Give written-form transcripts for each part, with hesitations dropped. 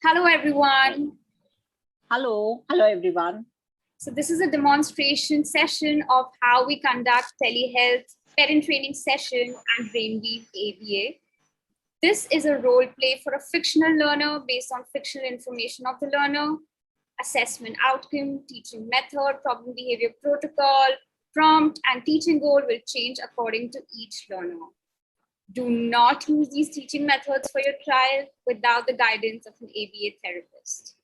Hello, everyone. Hello everyone. So this is a demonstration session of how we conduct telehealth, parent training session, and Brainweave ABA. This is a role play for a fictional learner based on fictional information of the learner, assessment outcome, teaching method, problem behavior protocol, prompt, and teaching goal will change according to each learner. Do not use these teaching methods for your trial without the guidance of an ABA therapist.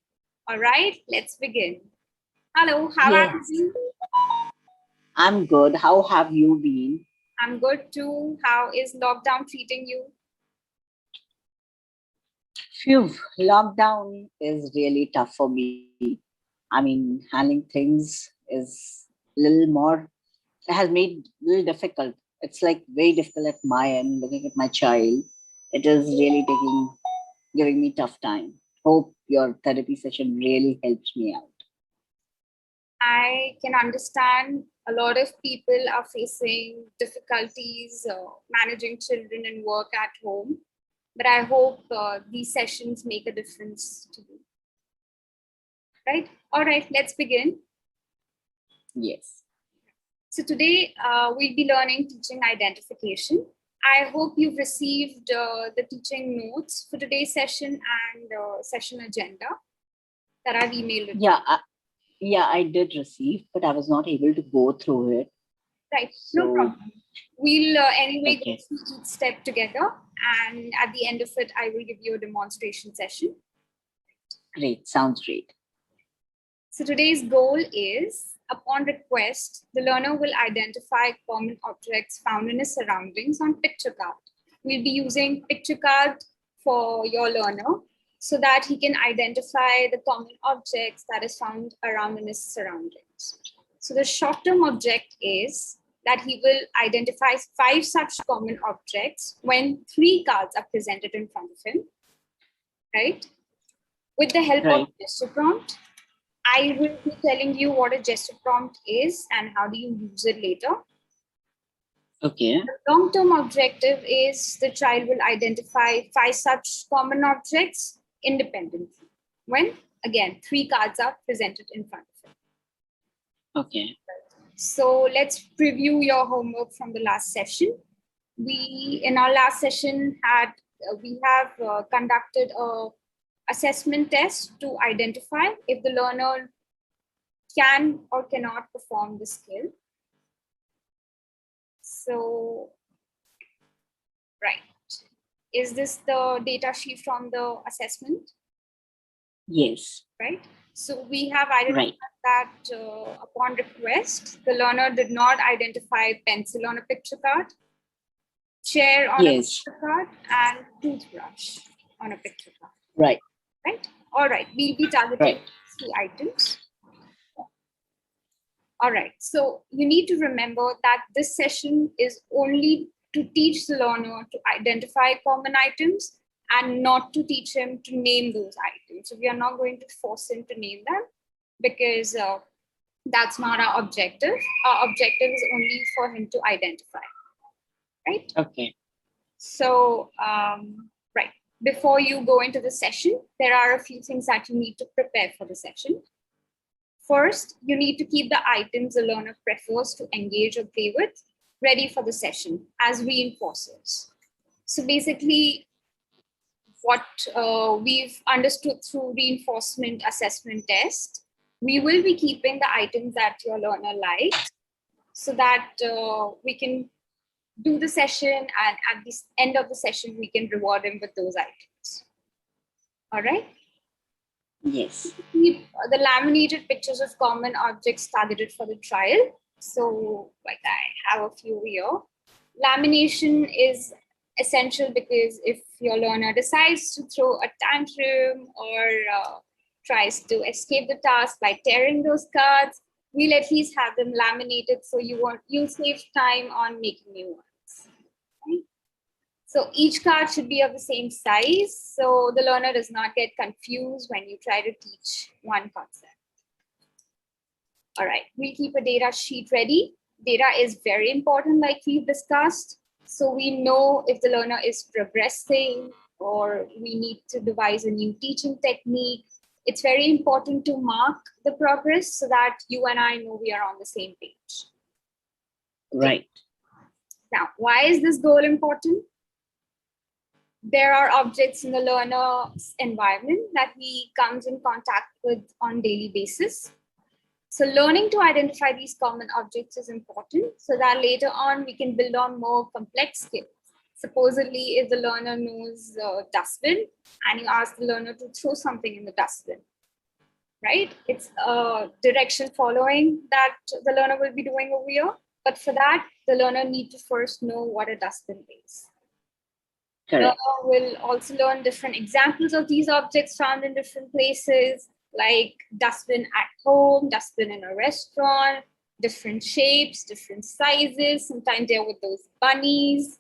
All right, let's begin. Hello, how are you? I'm good. How have you been? I'm good too. How is lockdown treating you? Phew, lockdown is really tough for me. I mean, handling things is a little more, it has made a little difficult. It's like very difficult at my end, looking at my child. It is really giving me tough time. Hope your therapy session really helps me out. I can understand a lot of people are facing difficulties managing children and work at home, but I hope these sessions make a difference to you. Right? All right, let's begin. Yes. So today we'll be learning teaching identification. I hope you've received the teaching notes for today's session and session agenda that I've emailed. Yeah, I did receive, but I was not able to go through it. Right, no problem. We'll anyway go through each step together, and at the end of it, I will give you a demonstration session. Great, sounds great. So today's goal is, upon request, the learner will identify common objects found in his surroundings on picture card. We'll be using picture card for your learner so that he can identify the common objects that is found around in his surroundings. So the short-term object is that he will identify 5 such common objects when 3 cards are presented in front of him, right? With the help of gesture prompt, I will be telling you what a gesture prompt is and how do you use it later. Okay. The long-term objective is the child will identify 5 such common objects independently when, again, 3 cards are presented in front of him. Okay. So let's preview your homework from the last session. In our last session, we have conducted a assessment test to identify if the learner can or cannot perform the skill. So, right. Is this the data sheet from the assessment? Yes. Right. So we have identified that upon request, the learner did not identify pencil on a picture card, chair on a picture card, and toothbrush on a picture card. Right. Right. All right. We'll be targeting 3 items. All right. So you need to remember that this session is only to teach the learner to identify common items and not to teach him to name those items. So we are not going to force him to name them because that's not our objective. Our objective is only for him to identify. Right? Okay. So, right. Before you go into the session, there are a few things that you need to prepare for the session. First, you need to keep the items the learner prefers to engage or play with ready for the session as reinforcers. So basically, what we've understood through reinforcement assessment test, we will be keeping the items that your learner likes so that we can do the session, and at the end of the session, we can reward him with those items. All right? Yes. Keep the laminated pictures of common objects targeted for the trial. So, like I have a few here. Lamination is essential because if your learner decides to throw a tantrum or tries to escape the task by tearing those cards, we'll at least have them laminated so you'll save time on making new ones. Right? So each card should be of the same size so the learner does not get confused when you try to teach one concept. All right, we'll keep a data sheet ready. Data is very important, like we've discussed. So we know if the learner is progressing or we need to devise a new teaching technique, it's very important to mark the progress so that you and I know we are on the same page. Right. Now, why is this goal important? There are objects in the learner's environment that he comes in contact with on daily basis. So learning to identify these common objects is important so that later on we can build on more complex skills. Supposedly, if the learner knows dustbin and you ask the learner to throw something in the dustbin, right? It's a direction following that the learner will be doing over here. But for that, the learner needs to first know what a dustbin is. Correct. Learner will also learn different examples of these objects found in different places, like dustbin at home, dustbin in a restaurant, different shapes, different sizes. Sometimes they're with those bunnies,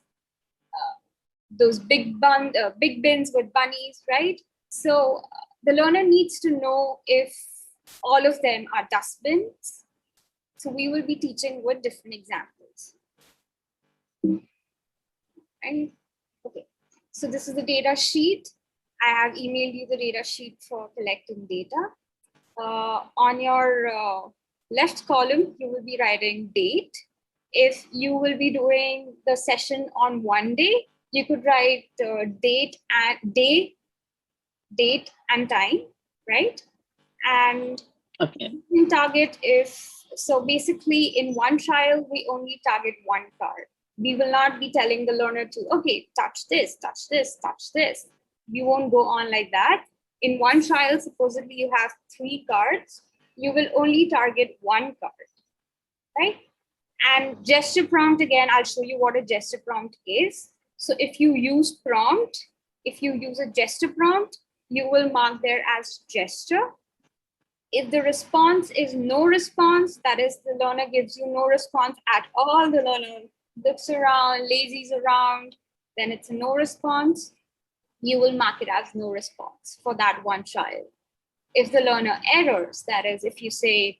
those big bins with bunnies, right? So the learner needs to know if all of them are dustbins. So we will be teaching with different examples. Right? Okay. So this is the data sheet. I have emailed you the data sheet for collecting data. On your left column, you will be writing date. If you will be doing the session on one day, you could write date and time, right? And Okay. you target so basically in one trial, we only target one card. We will not be telling the learner to, okay, touch this, touch this, touch this. We won't go on like that. In one trial, supposedly you have 3 cards. You will only target one card, right? And gesture prompt, again, I'll show you what a gesture prompt is. So if you use prompt, if you use a gesture prompt, you will mark there as gesture. If the response is no response, that is the learner gives you no response at all, the learner looks around, lazies around, then it's a no response. You will mark it as no response for that one child. If the learner errors, that is, if you say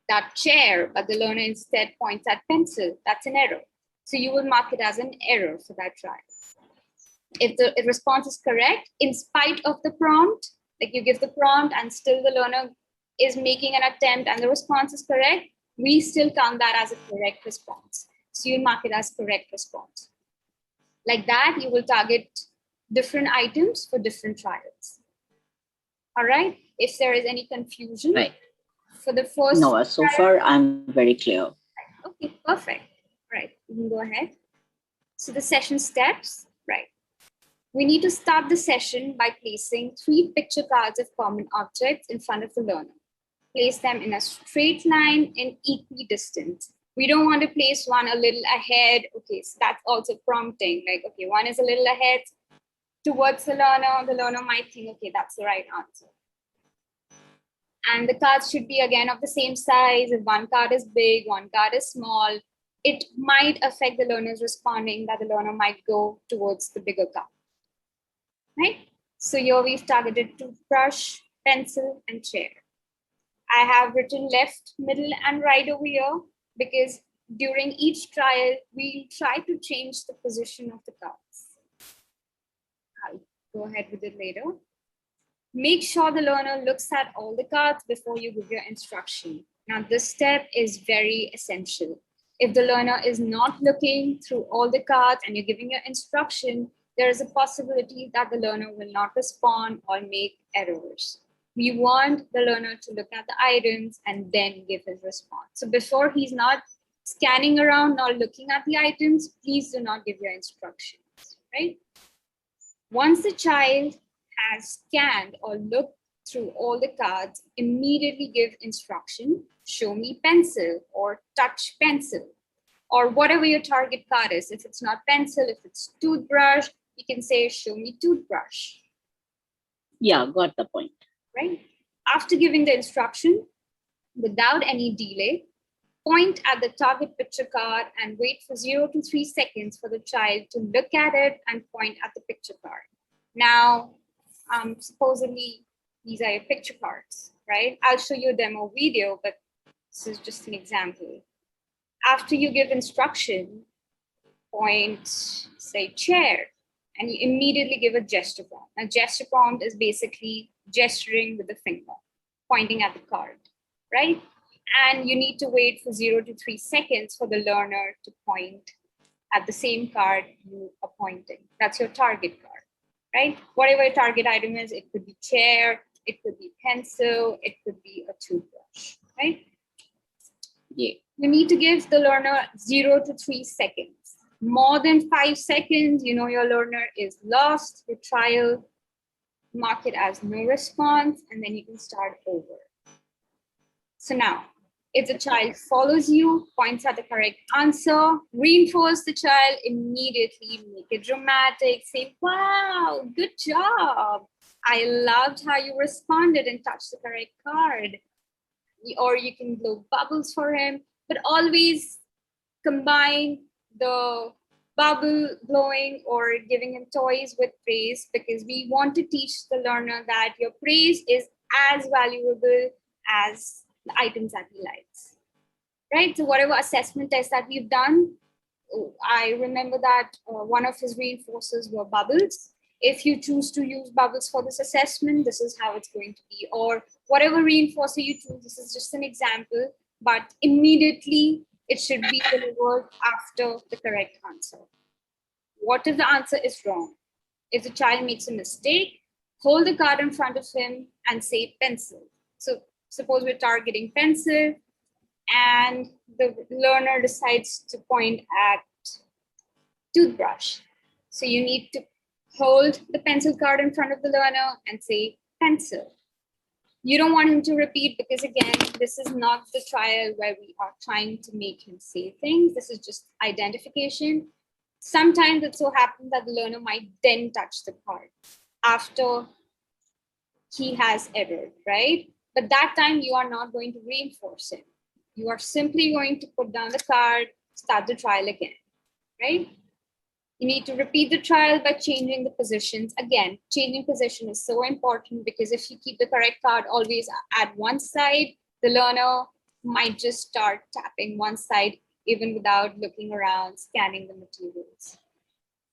that chair, but the learner instead points at pencil, that's an error. So you will mark it as an error for that child. If the response is correct, in spite of the prompt, like you give the prompt and still the learner is making an attempt and the response is correct, we still count that as a correct response. So you mark it as correct response. Like that, you will target different items for different trials. All right. If there is any confusion, right. For the first. No, so far I'm very clear. Okay, perfect. Right. You can go ahead. So the session steps, right. We need to start the session by placing 3 picture cards of common objects in front of the learner. Place them in a straight line in equidistant. We don't want to place one a little ahead. Okay, so that's also prompting. Like, okay, one is a little ahead towards the learner. The learner might think, okay, that's the right answer. And the cards should be, again, of the same size. If one card is big, one card is small, it might affect the learner's responding, that the learner might go towards the bigger card. Right? So here we've targeted toothbrush, pencil, and chair. I have written left, middle, and right over here because during each trial, we try to change the position of the cards. I'll go ahead with it later. Make sure the learner looks at all the cards before you give your instruction. Now, this step is very essential. If the learner is not looking through all the cards and you're giving your instruction, there is a possibility that the learner will not respond or make errors. We want the learner to look at the items and then give his response. So before he's not scanning around or looking at the items, please do not give your instructions, right? Once the child has scanned or looked through all the cards, immediately give instruction, show me pencil or touch pencil, or whatever your target card is. If it's not pencil, if it's toothbrush, you can say, show me toothbrush. Yeah, got the point. Right? After giving the instruction, without any delay, point at the target picture card and wait for 0 to 3 seconds for the child to look at it and point at the picture card. Now, supposedly, these are your picture cards, right? I'll show you a demo video, but this is just an example. After you give instruction, point, say, chair. and you immediately give a gesture prompt. Now, gesture prompt is basically gesturing with the finger, pointing at the card, right? And you need to wait for 0 to 3 seconds for the learner to point at the same card you are pointing. That's your target card, right? Whatever your target item is, it could be chair, it could be pencil, it could be a toothbrush, right? Yeah. You need to give the learner 0 to 3 seconds. More than 5 seconds, you know your learner is lost. Your trial, mark it as no response, and then you can start over. So now, if the child follows you, points at the correct answer, reinforce the child immediately, make it dramatic, say, wow, good job. I loved how you responded and touched the correct card. Or you can blow bubbles for him, but always combine the bubble blowing or giving him toys with praise, because we want to teach the learner that your praise is as valuable as the items that he likes, right? So whatever assessment test that we've done, I remember that one of his reinforcers were bubbles. If you choose to use bubbles for this assessment, this is how it's going to be. Or whatever reinforcer you choose, this is just an example, but immediately it should be delivered after the correct answer. What if the answer is wrong? If the child makes a mistake, hold the card in front of him and say pencil. So suppose we're targeting pencil and the learner decides to point at toothbrush. So you need to hold the pencil card in front of the learner and say pencil. You don't want him to repeat, because again, this is not the trial where we are trying to make him say things. This is just identification. Sometimes it so happens that the learner might then touch the card after he has errored, right? But that time you are not going to reinforce him. You are simply going to put down the card, start the trial again, right? You need to repeat the trial by changing the positions. Again, changing position is so important, because if you keep the correct card always at one side, the learner might just start tapping one side even without looking around, scanning the materials.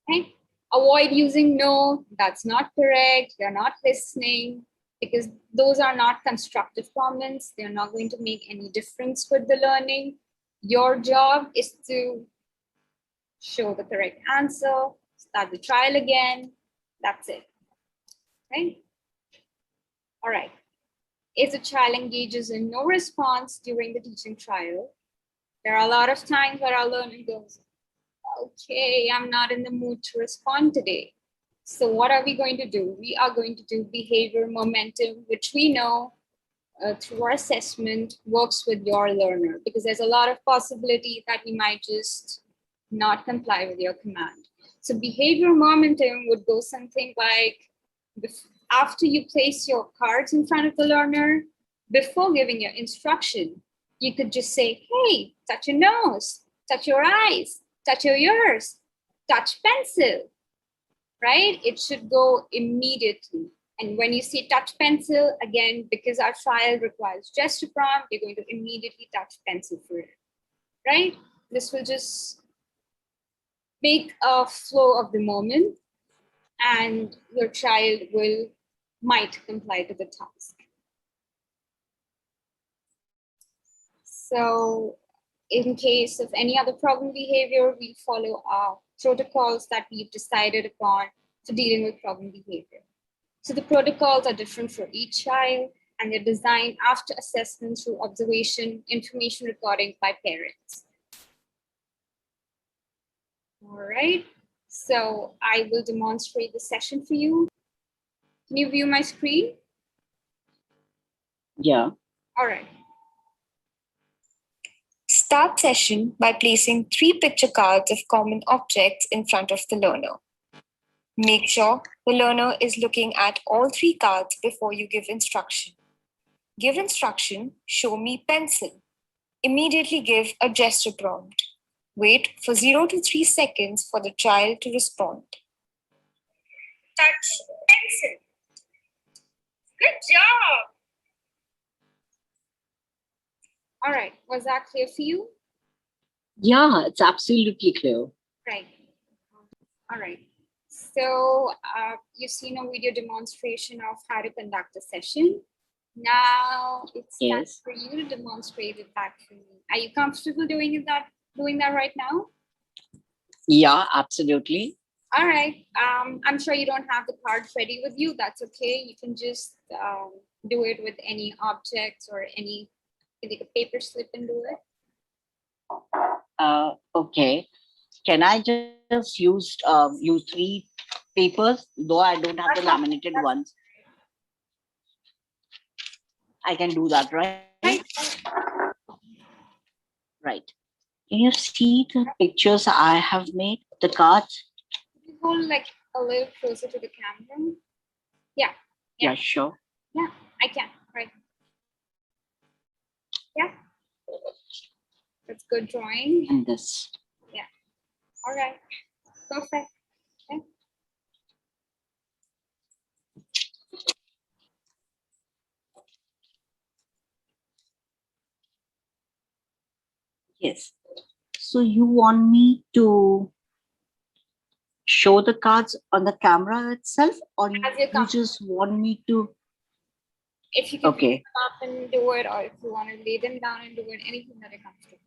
Okay? Avoid using no, that's not correct, you're not listening, because those are not constructive comments. They're not going to make any difference with the learning. Your job is to show the correct answer, start the trial again. That's it, right? All right. If the child engages in no response during the teaching trial, there are a lot of times where our learner goes, okay, I'm not in the mood to respond today. So what are we going to do? We are going to do behavior momentum, which we know through our assessment works with your learner, because there's a lot of possibility that he might just not comply with your command. So behavior momentum would go something like, after you place your cards in front of the learner, before giving your instruction, you could just say, hey, touch your nose, touch your eyes, touch your ears, touch pencil, right? It should go immediately. And when you say touch pencil, again, because our trial requires gesture prompt, you're going to immediately touch pencil for it, right? This will just make a flow of the moment, and your child might comply to the task. So in case of any other problem behavior, we follow our protocols that we've decided upon for dealing with problem behavior. So the protocols are different for each child, and they're designed after assessment through observation, information recording by parents. All right, so I will demonstrate the session for you. Can you view my screen? Yeah. All right. Start session by placing 3 picture cards of common objects in front of the learner. Make sure the learner is looking at all 3 cards before you give instruction. Give instruction, show me pencil. Immediately give a gesture prompt. Wait for 0 to 3 seconds for the child to respond. Touch pencil. Good job. All right, was that clear for you? Yeah, it's absolutely clear. Right. All right. So you've seen a video demonstration of how to conduct a session. Now it's time Yes. for you to demonstrate it back for me. Are you comfortable doing that right now? Yeah, absolutely. All right. I'm sure you don't have the cards ready with you. That's okay. You can just do it with any objects or any, you can take a paper slip and do it. Okay. Can I just use three papers, though I don't have the That's not- laminated ones? I can do that, right? Right. Right. Can you see the pictures I have made? The cards? You hold like a little closer to the camera. Yeah. Yeah, sure. Yeah, I can. Right. Yeah. That's good drawing. And this. Yeah. All right. Perfect. Okay. Yes. So you want me to show the cards on the camera itself, or As you're you just want me to? if you can pick Okay. them up and do it, or if you want to lay them down and do it, anything that you're comfortable.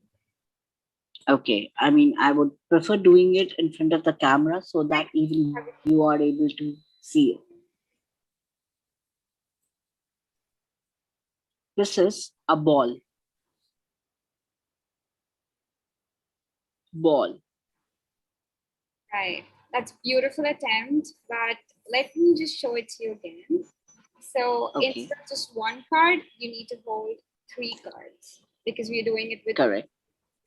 Okay. I mean, I would prefer doing it in front of the camera so that even you are able to see it. This is a ball. Ball. Right. That's beautiful attempt, but let me just show it to you again. So Okay. instead of just one card, you need to hold 3 cards because we're doing it with Correct.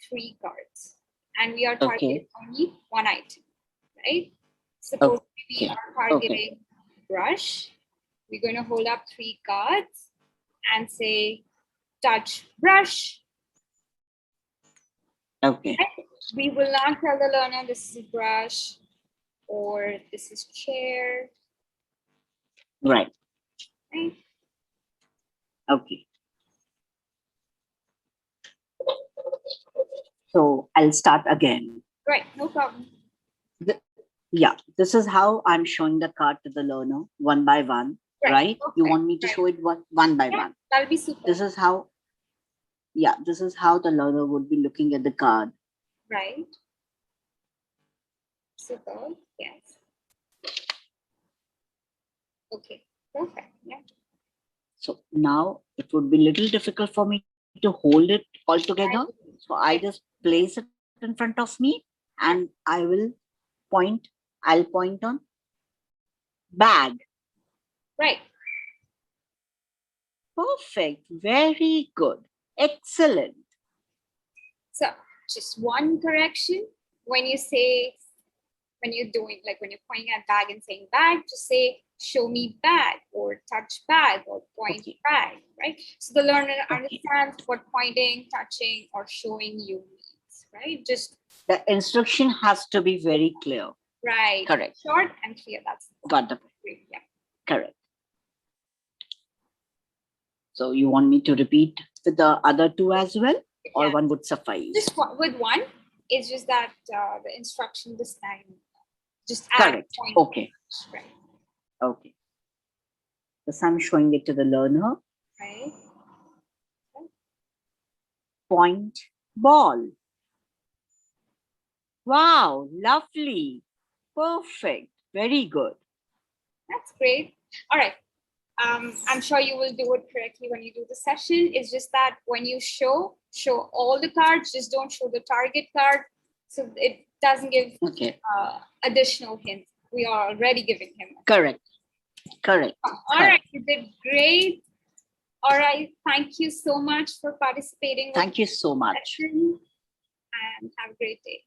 3 cards, and we are Okay. targeting only one item, right? Suppose we Okay. are targeting brush. We're going to hold up 3 cards and say, touch brush. Okay. Right? We will not tell the learner this is brush or this is chair. Right. Right? Okay. So I'll start again. Right, no problem. Yeah, this is how I'm showing the card to the learner one by one, right? You Okay. want me to show it one by one. That'll be super. This is how, yeah, this is how the learner would be looking at the card. Right. Super. Yes. Okay. Perfect. Yeah. So now it would be a little difficult for me to hold it all together. So I just place it in front of me and I will I'll point on bag. Right. Perfect. Very good. Excellent. So just one correction. When you're pointing at bag and saying bag, just say show me bag or touch bag or point bag, right? So the learner understands what pointing, touching, or showing you means, right? Just the instruction has to be very clear. Right. Correct. Short and clear. That's got the point. Yeah. Correct. So you want me to repeat with the other 2 as well, or one would suffice? Just with one. It's just that the instruction this time just correct. Point. Okay. Right. Okay. So I'm showing it to the learner. Right. Point ball. Wow, lovely. Perfect. Very good. That's great. All right. I'm sure you will do it correctly when you do the session. It's just that when you show all the cards, just don't show the target card. So it doesn't give additional hints. We are already giving him. Correct. Correct. All right. You did great. All right. Thank you so much for participating. Thank you so much. And have a great day.